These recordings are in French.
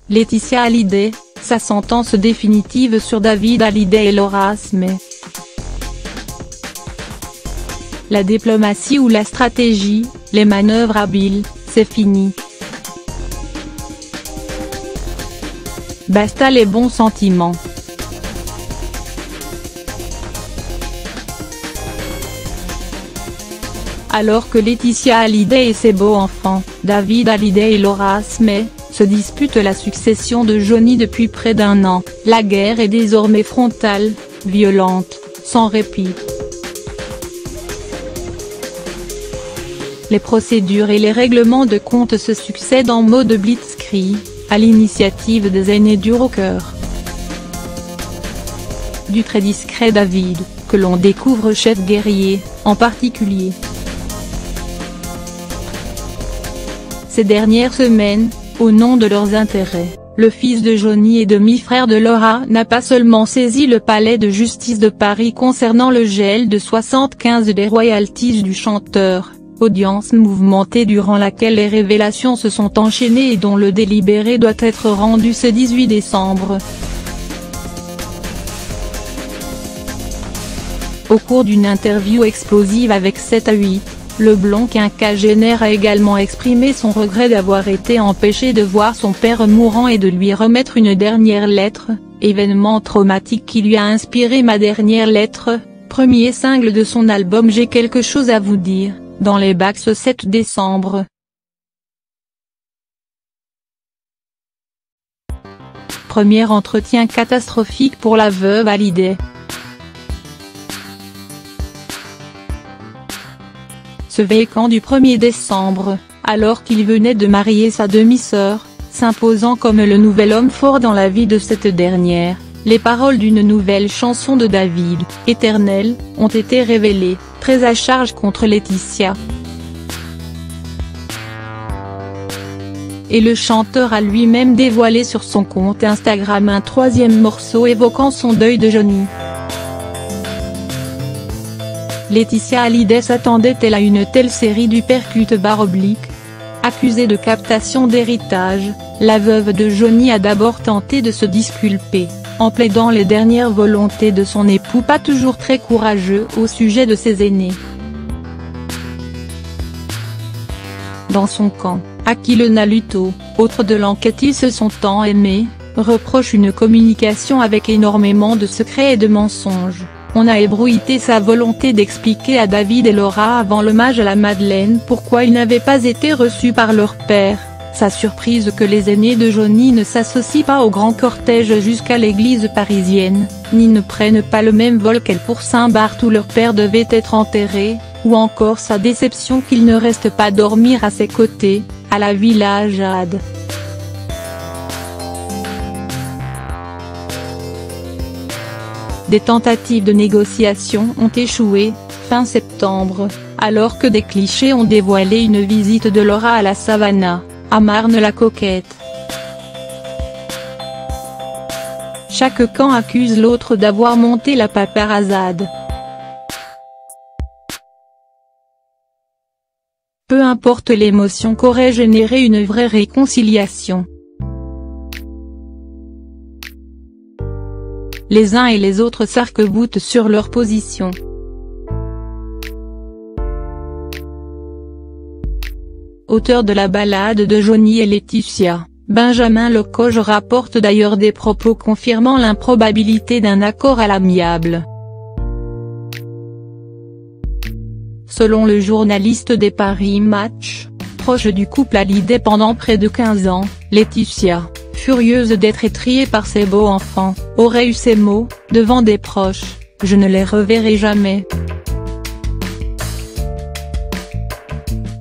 Laetitia Hallyday, sa sentence définitive sur David Hallyday et Laura Smith. La diplomatie ou la stratégie, les manœuvres habiles, c'est fini. Basta les bons sentiments. Alors que Laetitia Hallyday et ses beaux-enfants, David Hallyday et Laura Smith, se disputent la succession de Johnny depuis près d'1 an, la guerre est désormais frontale, violente, sans répit. Les procédures et les règlements de compte se succèdent en mode blitzkrieg, à l'initiative des aînés du rocker. Du très discret David, que l'on découvre chef guerrier, en particulier. Ces dernières semaines, au nom de leurs intérêts, le fils de Johnny et demi-frère de Laura n'a pas seulement saisi le palais de justice de Paris concernant le gel de 75 des royalties du chanteur, audience mouvementée durant laquelle les révélations se sont enchaînées et dont le délibéré doit être rendu ce 18 décembre. Au cours d'une interview explosive avec 7 à 8, le blond quinquagénaire a également exprimé son regret d'avoir été empêché de voir son père mourant et de lui remettre une dernière lettre, événement traumatique qui lui a inspiré Ma dernière lettre, premier single de son album J'ai quelque chose à vous dire, dans les bacs ce 7 décembre. Premier entretien catastrophique pour la veuve Hallyday. Ce vécan du 1er décembre, alors qu'il venait de marier sa demi-sœur, s'imposant comme le nouvel homme fort dans la vie de cette dernière, les paroles d'une nouvelle chanson de David, Éternel, ont été révélées, très à charge contre Laetitia. Et le chanteur a lui-même dévoilé sur son compte Instagram un 3e morceau évoquant son deuil de Johnny. Laetitia Hallyday s'attendait-elle à une telle série d'uppercuts/obliques ? Accusée de captation d'héritage, la veuve de Johnny a d'abord tenté de se disculper, en plaidant les dernières volontés de son époux pas toujours très courageux au sujet de ses aînés. Dans son camp, Achille Naluto, autre de l'enquête Ils se sont tant aimés, reproche une communication avec énormément de secrets et de mensonges. On a ébruité sa volonté d'expliquer à David et Laura avant l'hommage à la Madeleine pourquoi ils n'avaient pas été reçus par leur père, sa surprise que les aînés de Johnny ne s'associent pas au grand cortège jusqu'à l'église parisienne, ni ne prennent pas le même vol qu'elle pour Saint-Barth où leur père devait être enterré, ou encore sa déception qu'ils ne restent pas dormir à ses côtés, à la Villa Jade. Des tentatives de négociation ont échoué, fin septembre, alors que des clichés ont dévoilé une visite de Laura à la Savannah, à Marne-la-Coquette. Chaque camp accuse l'autre d'avoir monté la paparazade. Peu importe l'émotion qu'aurait généré une vraie réconciliation. Les uns et les autres s'arc-boutent sur leur position. Auteur de la ballade de Johnny et Laetitia, Benjamin Lecoge rapporte d'ailleurs des propos confirmant l'improbabilité d'un accord à l'amiable. Selon le journaliste des Paris Match, proche du couple Hallyday pendant près de 15 ans, Laetitia, furieuse d'être étrillée par ses beaux-enfants, aurait eu ces mots, devant des proches, « Je ne les reverrai jamais.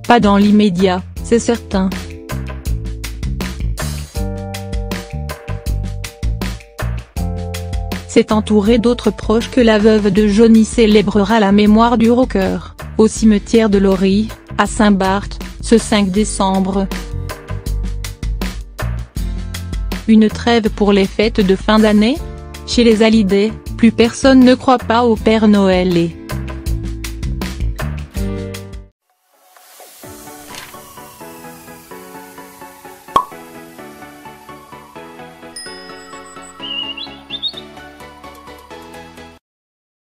Pas dans l'immédiat, c'est certain. » C'est entouré d'autres proches que la veuve de Johnny célébrera la mémoire du rocker, au cimetière de Laurie, à Saint-Barth, ce 5 décembre. Une trêve pour les fêtes de fin d'année ? Chez les Hallyday, plus personne ne croit pas au Père Noël et